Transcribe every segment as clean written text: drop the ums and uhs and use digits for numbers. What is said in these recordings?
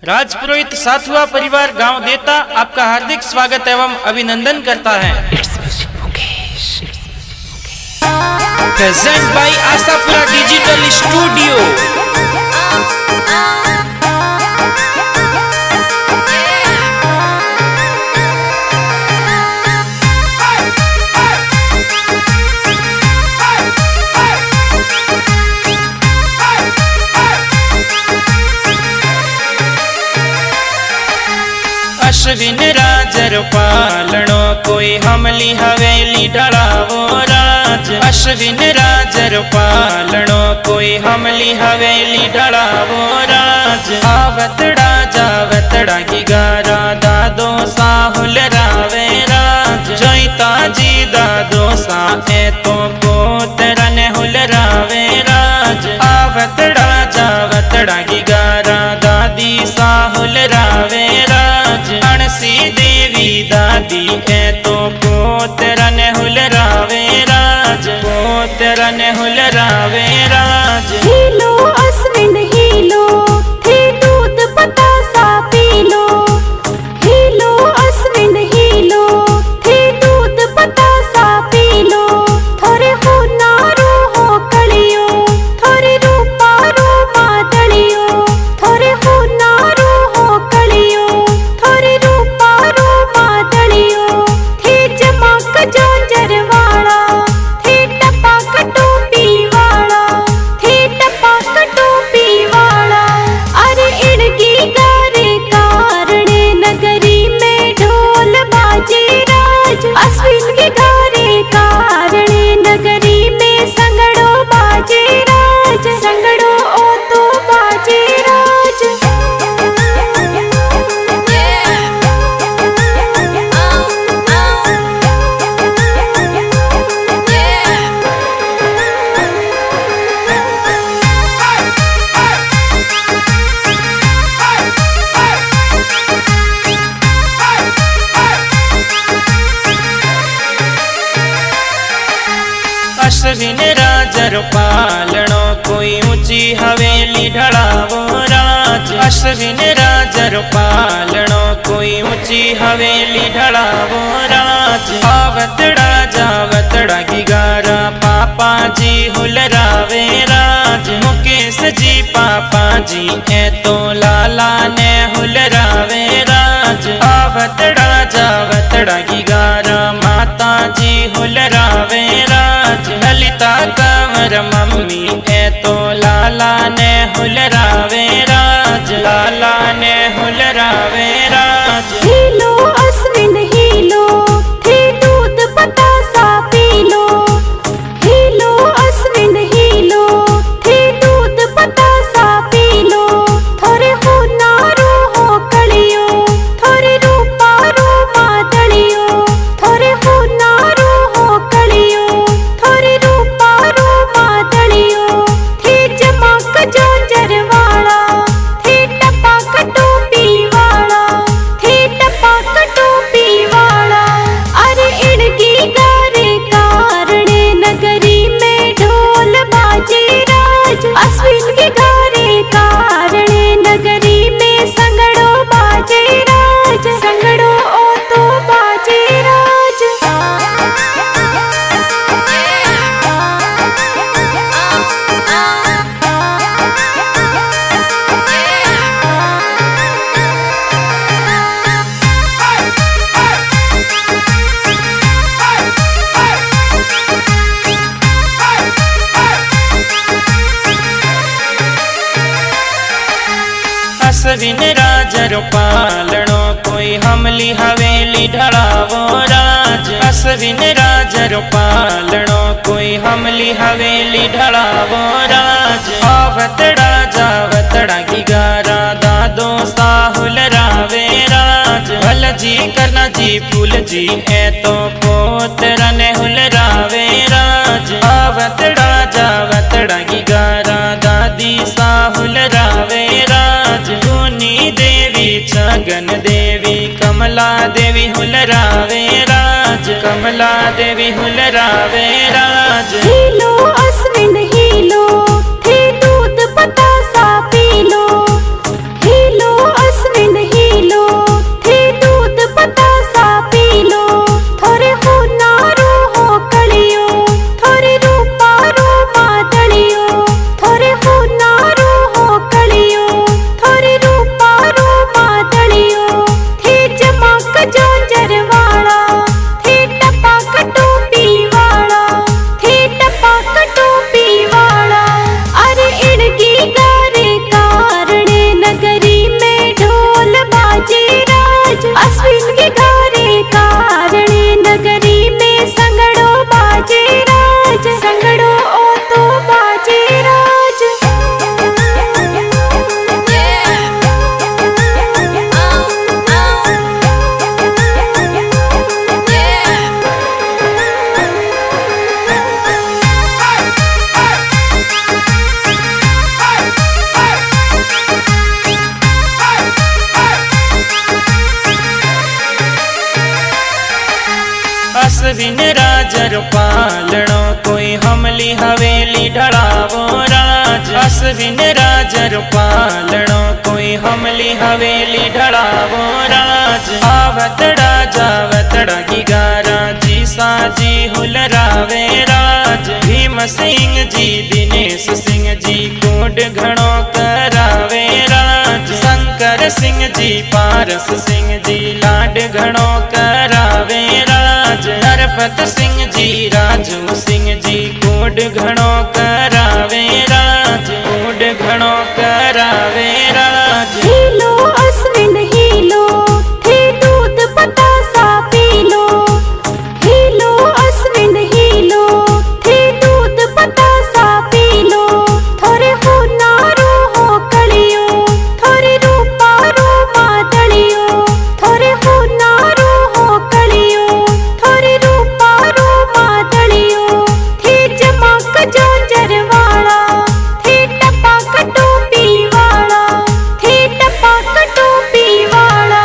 राजपुरोहित साथुआ परिवार गांव देता आपका हार्दिक स्वागत एवं अभिनंदन करता है। Present by Ashapura digital studio. अश्विन राजर पालणो कोई हमली हवेली ढड़ावो राज। अश्विन राजर पालणो कोई हमली हवेली ढड़ावो राज। आवतड़ा जावतड़ा की गारा दादो साहुल रावे राज। जोईता जी दादो सा ए तो पोतरन हुल रावे राज। आवतड़ा जावतड़ा की गारा दादी साहुल रावे राज। अणसी देवी दादी है तो पोतरन हुल रावे राज। पोतरन हुल रावे राज। हीलो अश्विन हीलो थे दूध बतासा पीलो। हीलो अश्विन हीलो थे दूध बतासा पीलो। थोरे हो नारो हो कलियो थोरे रूपारो मादलियो। थोरे हो नारो हो कलियो थोरे रूपारो मादलियो। थे जमाक जोंजर वाला थे टपाक टोपी वाला। थे टपाक टोपी वाला। अरे इड़गी गारे कारणे नगरी में ढोल बाजे राज। अश्विन के गारे कारणे नगरी में संगड़ो बाजे राज। संगड़ो ओ तो बाजे राज। अश्विन राजर पालणो कोई ऊंची हवेली ढड़ावो राज। अश्विन राजर पालणो कोई ऊंची हवेली ढड़ावो राज। आवतड़ा जावतड़ा की गारा पापा जी हुल रावे राज। मुकेश जी पापा जी है तो लाला ने हुल रावे राज। आवतड़ा जावतड़ा की गारा माता जी हुल रावे राज। ललिता कंवर मम्मी है तो लाला ने हुल रावे राज। लाला ने हुल रावे राज। हीलो अश्विन हीलो थे दूध बतासा पीलो। हीलो अश्विन हीलो थे दूध बतासा पीलो। थोरे हो नारो हो कलियो थोरे रूपारो मादलियो। थोरे हो नारो हो कलियो थोरे रूपारो मादलियो। थे जमाक जोंजर वाला थे टपाक टोपी वाला। थे टपाक टोपी वाला। अरे इड़गी गारे कारणे नगरी में ढोल बाजे राज। अश्विन के गारे कारणे नगरी में संगड़ो बाजे राज। संगड़ो ओ तो बाजे राज। अश्विन राजर पालणो कोई हमली हवेली ढड़ावो राज। अश्विन राजर पालणो कोई हमली हवेली ढड़ावो राज। आवतड़ा जावतड़ा की गारा दादो साहुल रावे राज। भल जी करना जी फूल जी है तो पोतरन हुल रावे राज। आवतड़ा जावतड़ा की गारा दादी साहुल रावे राज। गुनी देवी छगन देवी कमला देवी हुल रावे राज। कमला देवी हुल रावे राज। हीलो अश्विन हीलो थे दूध बतासा पीलो। हीलो अश्विन राजर पालणो कोई हमली हवेली ढळावो राज। अश्विन राजर पालणो कोई हमली हवेली ढळावो राज। आवतड़ा जावतड़ा गिगारा जी साजी हुलरावे राज। भीम सिंह जी दिनेश सिंह जी कोड घणो करावे राज। शंकर सिंह जी पारस सिंह जी लाड घणो करावे राज। नरपत सिंह जी राजू सिंह जी कोड घणो करावे राज। कोड घणो करावे राज। हीलो अश्विन हीलो थे दूध बतासा पीलो। हीलो अश्विन हीलो थे दूध बतासा पीलो। थोरे हो नारो हो कलियो थोरे रूपारो मादलियो। थोरे हो नारो हो कलियो थोरे रूपारो मादलियो। थे जमाक जोंजर वाला थे टपाक टोपी वाला। थे टपाक टोपी वाला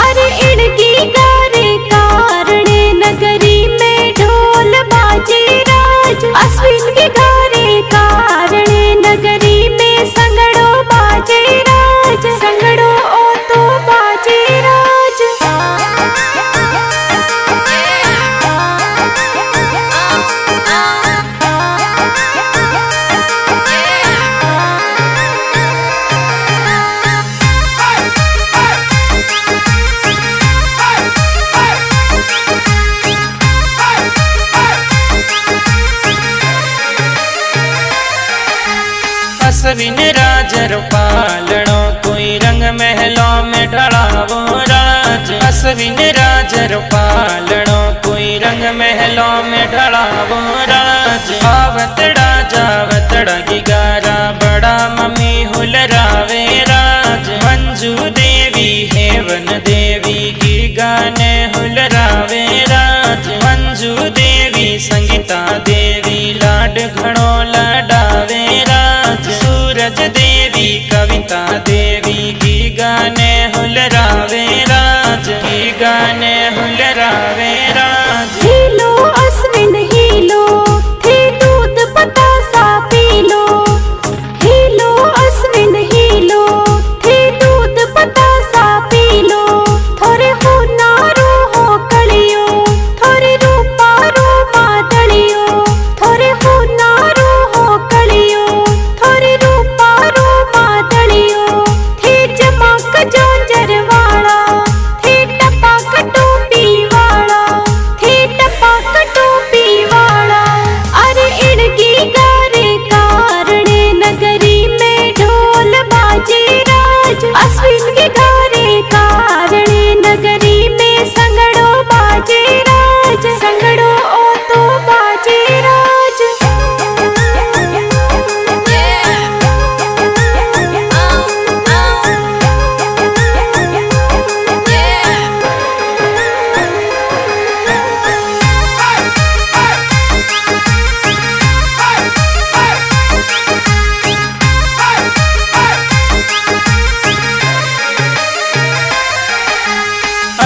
अरे इनकी गारे कारणे नगरी में ढोल बाजे राज। अश्विन की गारे कारणे नगरी में संगड़ो बाजे राज। संगड़ो ओ तो बाजे राज। अश्विन राजर पालणो कोई रंग महलों में ढळावो राज। अश्विन राजर पालणो कोई रंग महलों में ढळावो राज। आवतड़ा जावतड़ा गिगारा बड़ा मम्मी हुलरावे राज। मंजू देवी हेवन देवी की गाने हुलरावे राज। मंजू देवी संगीता देवी लाड घणो लडावे राज। सूरज देवी कविता देवी की गाने हुलरावे राज। की गाने हुलरावे राज। हीलो अश्विन हीलो थे दूध बतासा पीलो। हीलो अश्विन हीलो थे दूध बतासा पीलो। थोरे हो नारो हो कलियो थोरे रूपारो मादलियो। थोरे हो नारो हो कलियो थोरे रूपारो मादलियो। थे जमाक जोंजर वाला थे टपाक टोपी वाला। थे टपाक टोपी वाला अरे इनकी गारे कारणे नगरी में ढोल बाजे राज। अश्विन की गारे कारणे नगरी में संगड़ो बाजे राज। संगड़ो ओ तो बाजे राज।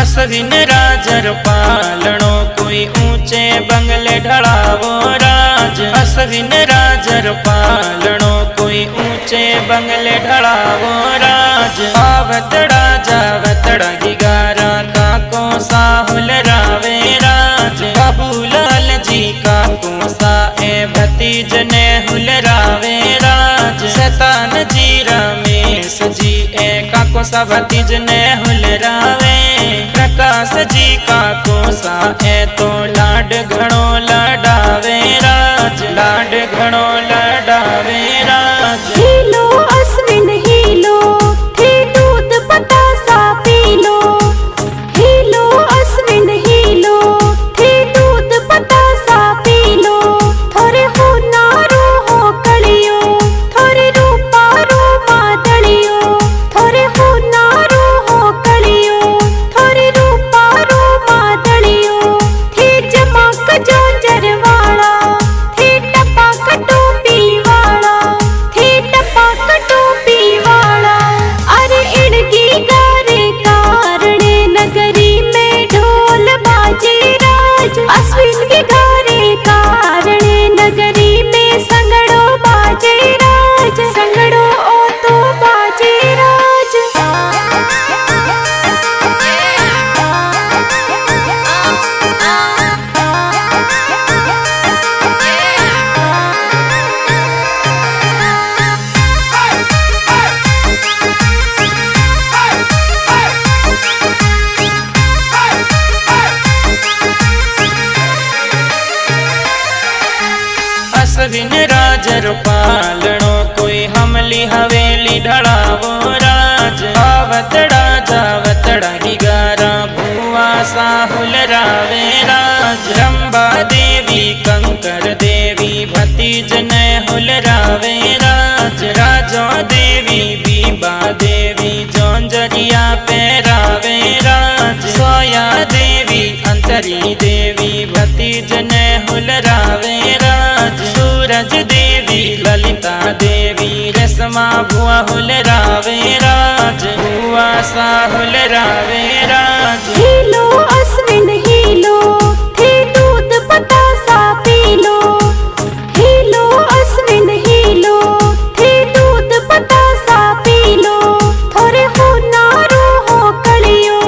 अश्विन राजर पालणो कोई ऊंचे बंगले ढळावो राज। अश्विन राजर पालणो कोई ऊंचे बंगले ढळावो राज। आवतड़ा जावतड़ा गिगारा काको सा हुलरावे राज। बाबूलाल जी काको सा ए भतीज ने हुलरावे राज। शैतान जी रमेश जी ए काको सा भतीज ने हुलरावे। प्रकाश जी काको सा ए तो लाड घणो लडावे राज। लाड घणो लडावे राज। हीलो अश्विन हीलो थे दूध बतासा पीलो। हीलो अश्विन हीलो थे दूध बतासा पीलो। थोरे हो नारो हो कलियो थोरे रूपारो मादलियो। थोरे हो नारो हो कलियो थोरे रूपारो मादलियो। थे जमाक जोंजर वाला थे अश्विन राजर पालणो कोई हमली हवेली ढळावो राज आवतड़ा जावतड़ा गिगारा भुआ साहुल रावे राज रंबा देवी कंकर देवी भतीज ने हुल रावे राज राजो देवी बीबा देवी जोंजरिया पैरावे राज सोया देवी अंतरी देवी भतीज ने हुल रावे राज सूरज देवी ललिता देवी रसमा भुआ हुल रावे राज भुआ साहुल रावे राज हीलो अश्विन हीलो थे दूध बतासा पीलो हीलो अश्विन हीलो थे दूध बतासा पीलो थोरे हो नारो हो कलियो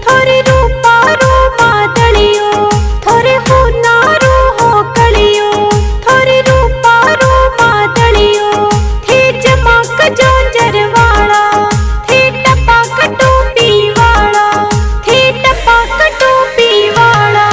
थोरे रूपारो मादलियो थोरे हो नारो हो कलियो थोरे रूपारो मादलियो थे जमाक जोंजर वाला थे टपाक टोपी वाला थे टपाक टोपी वाला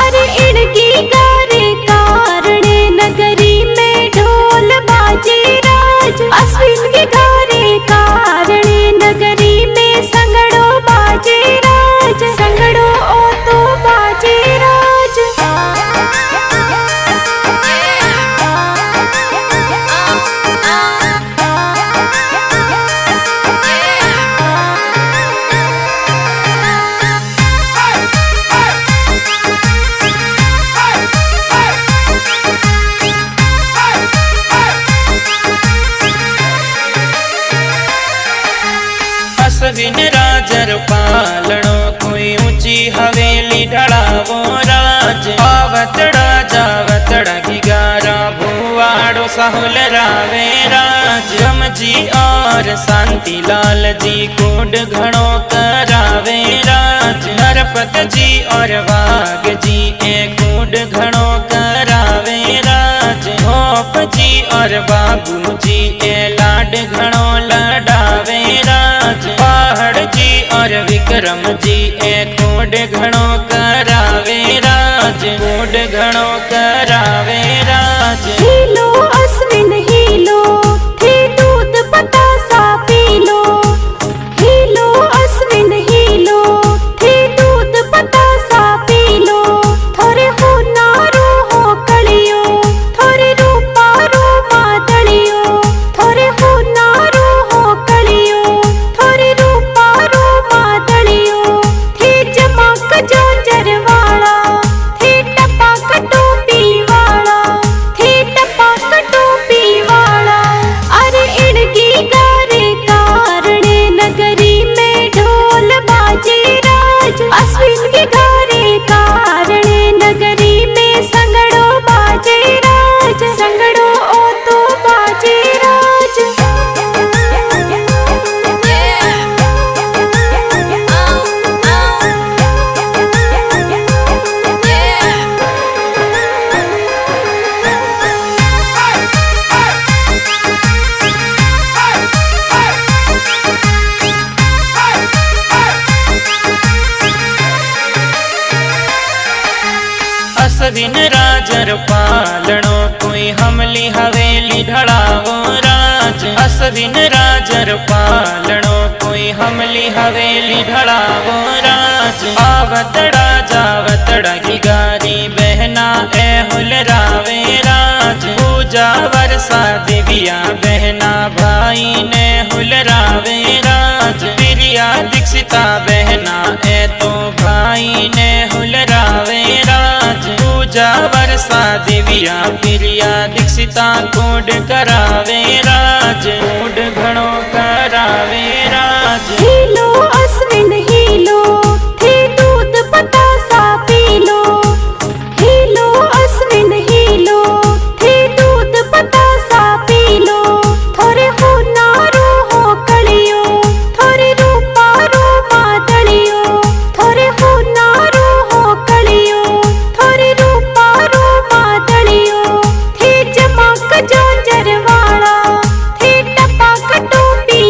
अरे इनकी गारे कारणे नगरी में ढोल बाजे राज अश्विन के गारे कारणे नगरी में संगड़ो बाजे राज संगड़ो ओ तो बाजे राज अश्विन राजर पालणो कोई ऊंची हवेली ढळावो राज आवतड़ा जावतड़ा गिगारा भुवाड़ो साहुल रावे राज रमजी और शांति लाल जी कोड घणो करावे राज नरपत जी और वाघ जी ए कोड घणो करावे राज भोप जी और बाबू जी ए लाड घणो लडावे राज पहाड़ जी और विक्रम जी ए कोड घणो करावे राज कोड घणो करावे राज हीलो अश्विन हीलो थे दूध बतासा पीलो हीलो अश्विन हीलो थे दूध बतासा पीलो थोरे हो नारो हो कलियो थोरे रूपारो मादलियो थोरे हो नारो हो कलियो थोरे रूपारो मादलियो थे जमाक जोंजर वाला थे टपाक टोपी वाला थे टपाक टोपी वाला अरे इनकी गारे कारणे नगरी में ढोल बाजे राज अश्विन के गारे कारणे नगरी में संगड़ो बाजे राज संगड़ो ओ तो बाजे राज अश्विन राजर पालणो कोई हमली हवेली ढळावो राज अश्विन राजर पालणो कोई हमली हवेली ढळावो राज आवतड़ा जावतड़ा गिगारी बहना ए हुल रावे राज पूजा वर्षा दिव्या बहना भाई ने हुल रावे राज प्रिया दीक्षिता बहना ए तो भाई ने हुल रावे राज पूजा वर्षा दिव्या प्रिया दीक्षिता कोड करावे राज कोड घणो करावे राज हीलो अश्विन हीलो थे दूध बतासा पीलो हीलो अश्विन हीलो थे दूध बतासा पीलो थोरे हो नारो हो कलियो थोरे रूपारो मादलियो थोरे हो नारो हो कलियो थोरे रूपारो मादलियो थे जमाक जोंजर वाला थे टपाक टोपी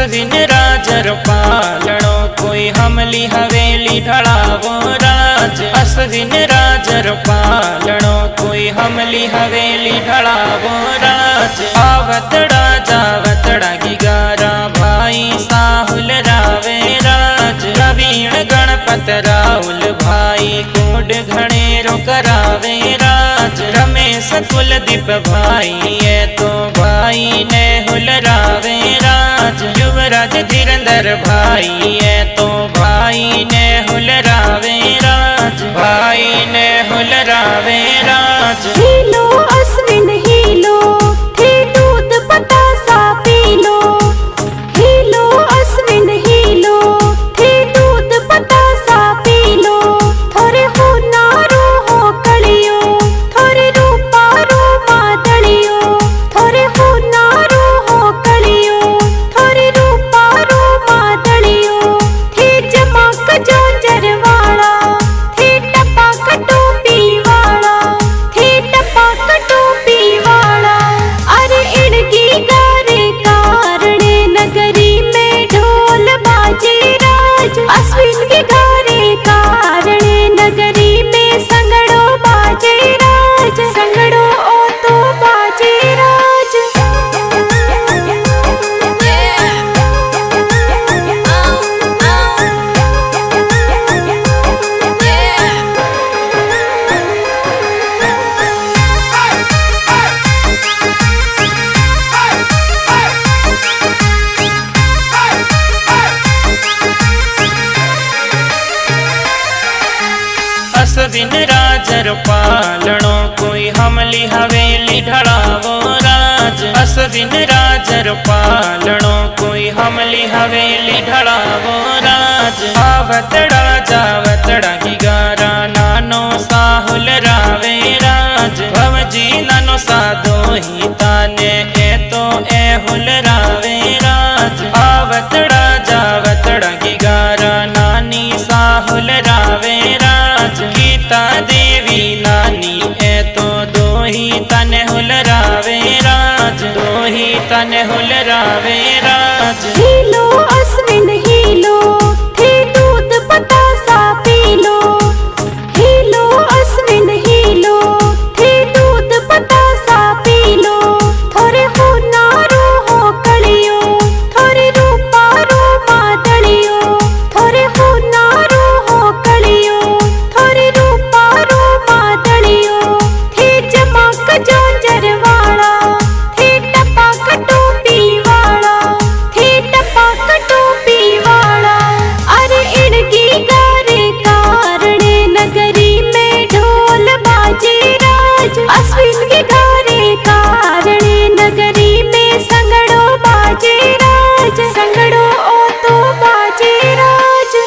अश्विन राजर पालणो कोई हमली हवेली ढळावो राज। अश्विन राजर पालणो कोई हमली हवेली ढळावो राज। आवतड़ा जावतड़ा गिगारा भाई साहुल रावे राज। रवीण गणपत राहुल भाई कोड घणेरो करावे राज। रमेश कुलदीप भाई ये तो भाई ने हुलरावे राज। युवराज धीरेंद्र भाई ये तो भाई ने हुलरावे राज। भाई ने हुलरावे राज। हीलो अश्विन हीलो, थे दूध बतासा पीलो। हीलो अश्विन हीलो, थे दूध बतासा पीलो। थोरे हो नारो हो कलियो, थोरे रूपारो मादलियो। थोरे हो नारो हो कलियो, थोरे रूपारो मादलियो। थे जमाक जोंजर वाला, थे टपाक टोपी वाला। थे टपाक टोपी वाला। अरे इड़गी गारे कारणे नगरी में ढोल बाजे राज। अश्विन के गारे कारणे नगरी में संगड़ो बाजे राज। संगड़ो ओ तो बाजे राज। अश्विन राजर पालणो कोई हमली हवेली ढळावो राज। अश्विन राजर पालणो कोई हमली हवेली ढळावो राज। आवतड़ा जावतड़ा गिगारा नानो साहुल रावे राज। भवजी नानो साधो ही ताने ए तो ए हुल रावे राज। आवतड़ा जावतड़ा गिगारा नानी साहुल रावे राज। गीता देवी नानी ए तो दो ही तने हुलरावे राज। दो ही तने हुलरावे राज। हीलो अश्विन हीलो, थे दूध बतासा पीलो। हीलो अश्विन हीलो, थे दूध बतासा पीलो। थोरे हो नारो हो कलियो, थोरे रूपारो मादलियो। थोरे हो नारो हो कलियो, थोरे रूपारो मादलियो। थे जमाक जोंजर वाला, थे टपाक टोपी वाला। थे टपाक टोपी वाला। अरे इड़गी गारे कारणे नगरी में ढोल बाजे राज। अश्विन के गारे कारणे नगरी में संगड़ो बाजे राज। संगड़ो ओ तो बाजे राज।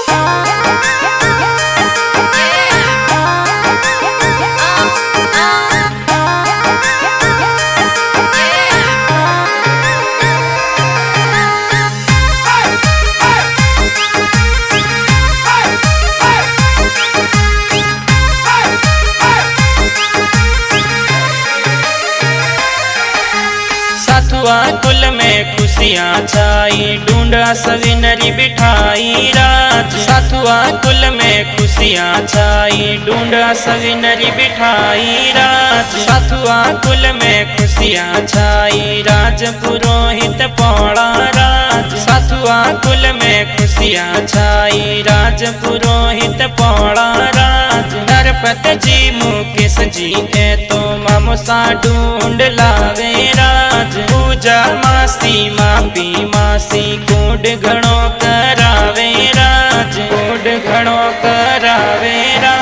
साथुआ कुल में खुशियाँ छाई ढूंढ अश्विनरी बिठाई राज। साथुआ कुल में खुशियाँ छाई ढूंढ अश्विनरी बिठाई राज। साथुआ कुल में खुशियाँ छाई राज पुरोहित पौड़ा राज। साथुआ कुल में खुशियाँ छाई राज पुरोहित पौड़ा राज। नरपत जी मुकेश जी ए तो मामोसा ढूंढ लावे राज। पूजा मासी मापी मासी कोड घणो करावे राज। कोड घणो करावे राज।